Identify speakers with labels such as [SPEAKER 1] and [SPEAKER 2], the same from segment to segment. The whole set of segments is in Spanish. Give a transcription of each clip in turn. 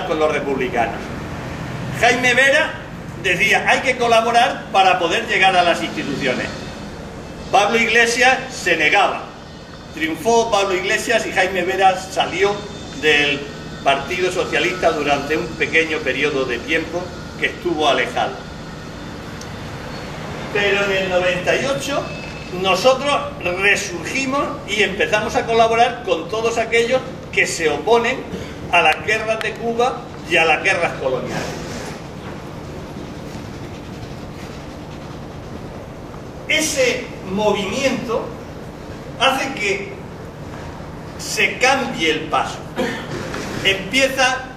[SPEAKER 1] colaborar con los republicanos. Jaime Vera decía, hay que colaborar para poder llegar a las instituciones. Pablo Iglesias se negaba. Triunfó Pablo Iglesias y Jaime Vera salió del Partido Socialista durante un pequeño periodo de tiempo que estuvo alejado. Pero en el 98 nosotros resurgimos y empezamos a colaborar con todos aquellos que se oponen a las guerras de Cuba y a las guerras coloniales. Ese movimiento hace que se cambie el paso.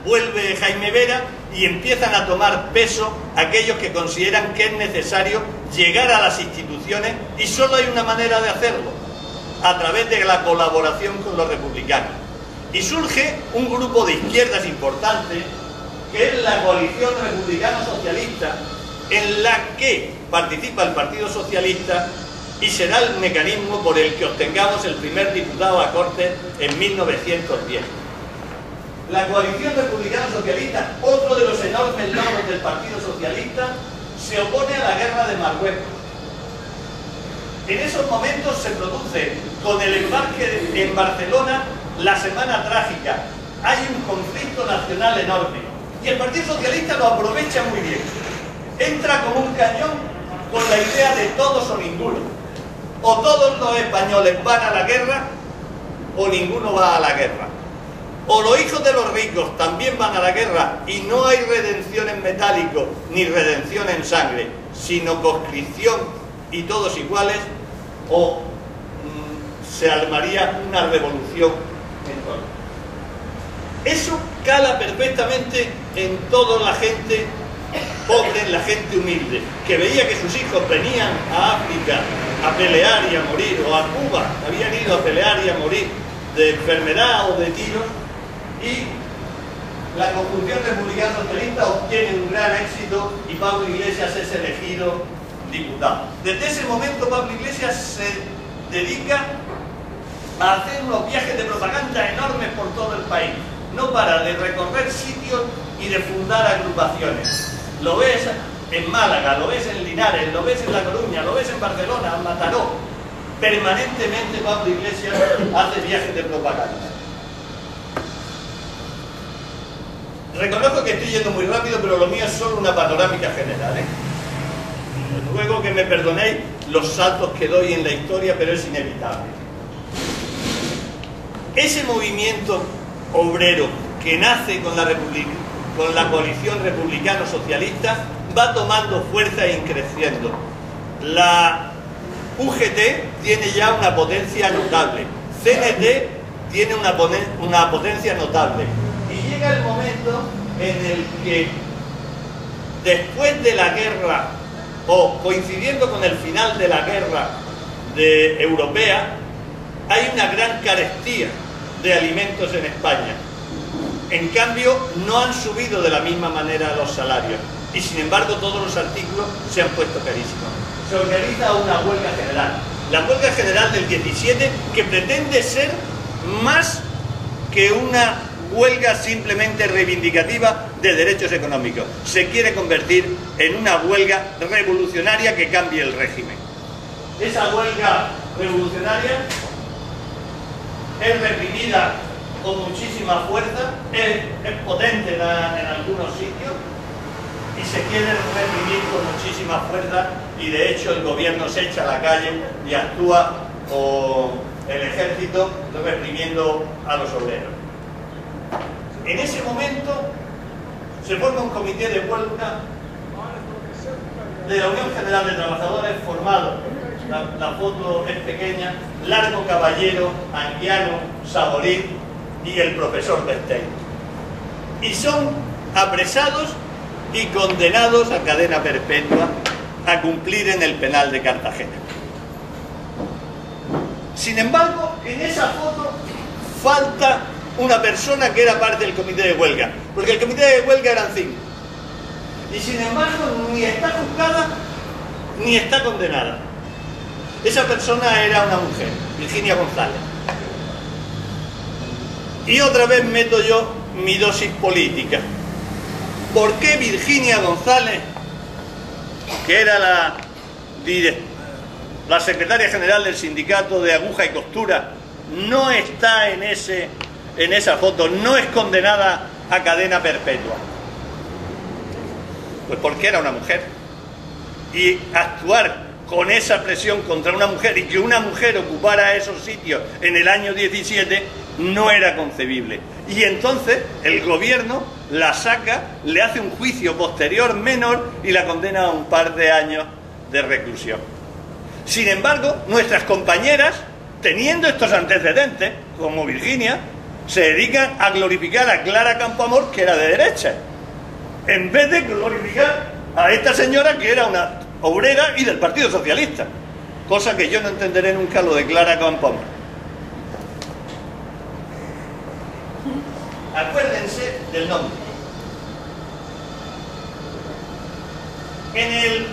[SPEAKER 1] Vuelve Jaime Vera y empiezan a tomar peso aquellos que consideran que es necesario llegar a las instituciones, y solo hay una manera de hacerlo, a través de la colaboración con los republicanos. Y surge un grupo de izquierdas importante, que es la coalición republicano-socialista, en la que participa el Partido Socialista, y será el mecanismo por el que obtengamos el primer diputado a Cortes en 1910. La coalición republicano-socialista, otro de los enormes logros del Partido Socialista, se opone a la guerra de Marruecos. En esos momentos se produce, con el embarque en Barcelona, la Semana Trágica. Hay un conflicto nacional enorme y el Partido Socialista lo aprovecha muy bien. Entra como un cañón con la idea de todos o ninguno. O todos los españoles van a la guerra o ninguno va a la guerra. O los hijos de los ricos también van a la guerra y no hay redención en metálico ni redención en sangre, sino conscripción y todos iguales, o se armaría una revolución en todo. Eso cala perfectamente en toda la gente pobre, en la gente humilde, que veía que sus hijos venían a África a pelear y a morir, o a Cuba, habían ido a pelear y a morir de enfermedad o de tiros, y la conjunción republicano-socialista obtiene un gran éxito y Pablo Iglesias es elegido diputado. Desde ese momento Pablo Iglesias se dedica a hacer unos viajes de propaganda enormes por todo el país. No para de recorrer sitios y de fundar agrupaciones. Lo ves en Málaga, lo ves en Linares, lo ves en La Coruña, lo ves en Barcelona, en Mataró. Permanentemente Pablo Iglesias hace viajes de propaganda. Reconozco que estoy yendo muy rápido, pero lo mío es solo una panorámica general, Ruego que me perdonéis los saltos que doy en la historia, pero es inevitable. Ese movimiento obrero que nace con la coalición republicano-socialista va tomando fuerza y creciendo. La UGT tiene ya una potencia notable, CNT tiene una potencia notable, y llega el momento en el que después de la guerra, o coincidiendo con el final de la guerra europea, hay una gran carestía de alimentos en España. En cambio, no han subido de la misma manera los salarios, y sin embargo todos los artículos se han puesto carísimos. Se organiza una huelga general, la huelga general del 17, que pretende ser más que una huelga simplemente reivindicativa de derechos económicos. Se quiere convertir en una huelga revolucionaria que cambie el régimen. Esa huelga revolucionaria es reprimida con muchísima fuerza, es potente en algunos sitios, y se quiere reprimir con muchísima fuerza, y de hecho el gobierno se echa a la calle y actúa con el ejército reprimiendo a los obreros. En ese momento se forma un comité de huelga de la Unión General de Trabajadores formado, la foto es pequeña, Largo Caballero, Anguiano, Saborit y el profesor Bestein. Y son apresados y condenados a cadena perpetua a cumplir en el penal de Cartagena. Sin embargo, en esa foto falta una persona que era parte del comité de huelga, porque el comité de huelga eran 5. Y sin embargo, ni está juzgada ni está condenada. Esa persona era una mujer, Virginia González. Y otra vez meto yo mi dosis política. ¿Por qué Virginia González, que era la secretaria general del sindicato de aguja y costura, no está en esa foto, no es condenada a cadena perpetua? Pues porque era una mujer. Y actuar con esa presión contra una mujer y que una mujer ocupara esos sitios en el año 17 no era concebible. Y entonces el gobierno la saca, le hace un juicio posterior menor y la condena a un par de años de reclusión. Sin embargo, nuestras compañeras, teniendo estos antecedentes, como Virginia, se dedican a glorificar a Clara Campoamor, que era de derecha, en vez de glorificar a esta señora que era una obrera y del Partido Socialista, cosa que yo no entenderé nunca lo de Clara Campoamor. Acuérdense del nombre. En el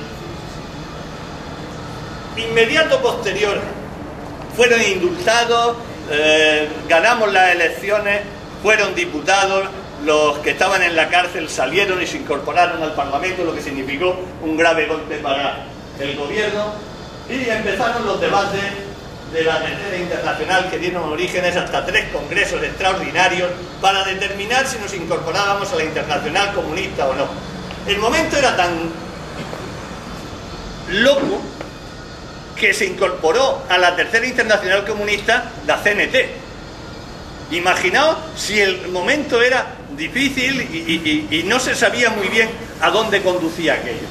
[SPEAKER 1] inmediato posterior fueron indultados, ganamos las elecciones, fueron diputados. Los que estaban en la cárcel salieron y se incorporaron al Parlamento, lo que significó un grave golpe para el gobierno, y empezaron los debates de la Tercera Internacional, que dieron orígenes hasta 3 congresos extraordinarios para determinar si nos incorporábamos a la Internacional Comunista o no. El momento era tan loco que se incorporó a la Tercera Internacional Comunista la CNT. Imaginaos si el momento era difícil y no se sabía muy bien a dónde conducía aquello.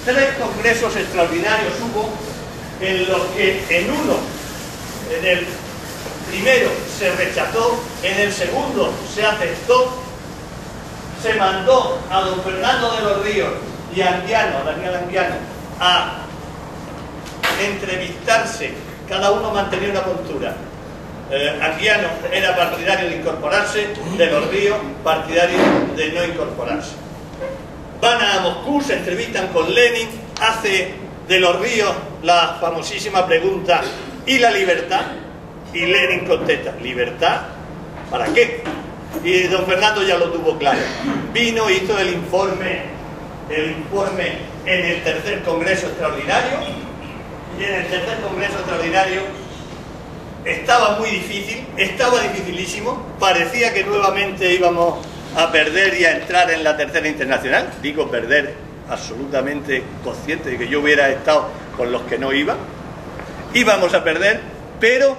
[SPEAKER 1] 3 congresos extraordinarios hubo, en los que en el primero se rechazó, en el segundo se aceptó, se mandó a don Fernando de los Ríos y a Daniel Anguiano, a entrevistarse, cada uno mantenía una postura. Anguiano era partidario de incorporarse, de los Ríos partidario de no incorporarse. Van a Moscú, se entrevistan con Lenin, hace de los Ríos la famosísima pregunta: ¿y la libertad? Y Lenin contesta: ¿libertad? ¿Para qué? Y don Fernando ya lo tuvo claro. Vino, hizo el informe en el tercer Congreso Extraordinario, y en el tercer Congreso Extraordinario estaba muy difícil, estaba dificilísimo, parecía que nuevamente íbamos a perder y a entrar en la Tercera Internacional. Digo perder, absolutamente consciente de que yo hubiera estado con los que no íbamos a perder, pero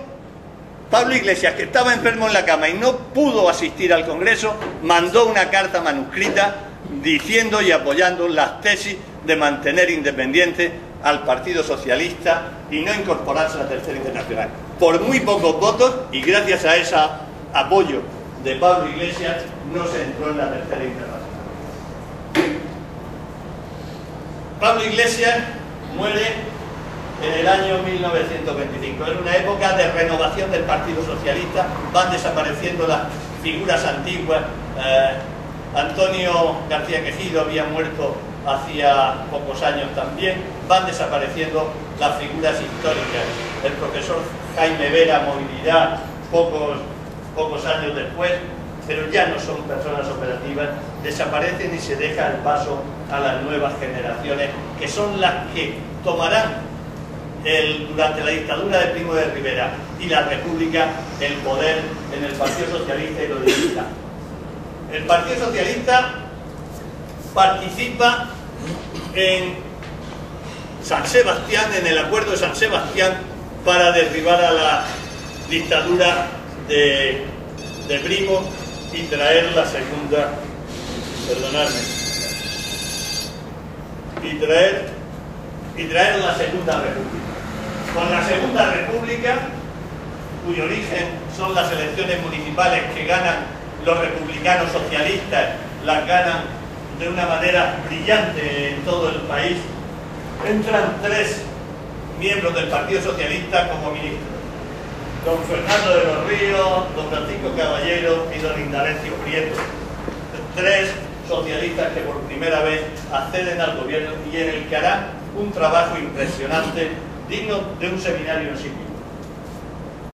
[SPEAKER 1] Pablo Iglesias, que estaba enfermo en la cama y no pudo asistir al Congreso, mandó una carta manuscrita diciendo y apoyando las tesis de mantener independiente al Partido Socialista y no incorporarse a la Tercera Internacional. Por muy pocos votos, y gracias a ese apoyo de Pablo Iglesias, no se entró en la Tercera Internacional. Pablo Iglesias muere en el año 1925. Era una época de renovación del Partido Socialista, van desapareciendo las figuras antiguas. Antonio García Quejido había muerto hacía pocos años también, van desapareciendo las figuras históricas. El profesor Jaime Vera movilidad pocos años después, pero ya no son personas operativas, desaparecen y se deja el paso a las nuevas generaciones, que son las que tomarán durante la dictadura de Primo de Rivera y la República el poder en el Partido Socialista y lo dirigirá. El Partido Socialista participa en San Sebastián, en el acuerdo de San Sebastián, para derribar a la dictadura de Primo y traer la segunda, y traer la Segunda República. Con la Segunda República, cuyo origen son las elecciones municipales que ganan los republicanos socialistas, las ganan de una manera brillante en todo el país, entran 3 miembros del Partido Socialista como ministros: don Fernando de los Ríos, don Francisco Caballero y don Indalencio Prieto. 3 socialistas que por primera vez acceden al gobierno y en el que harán un trabajo impresionante, digno de un seminario en sí mismo.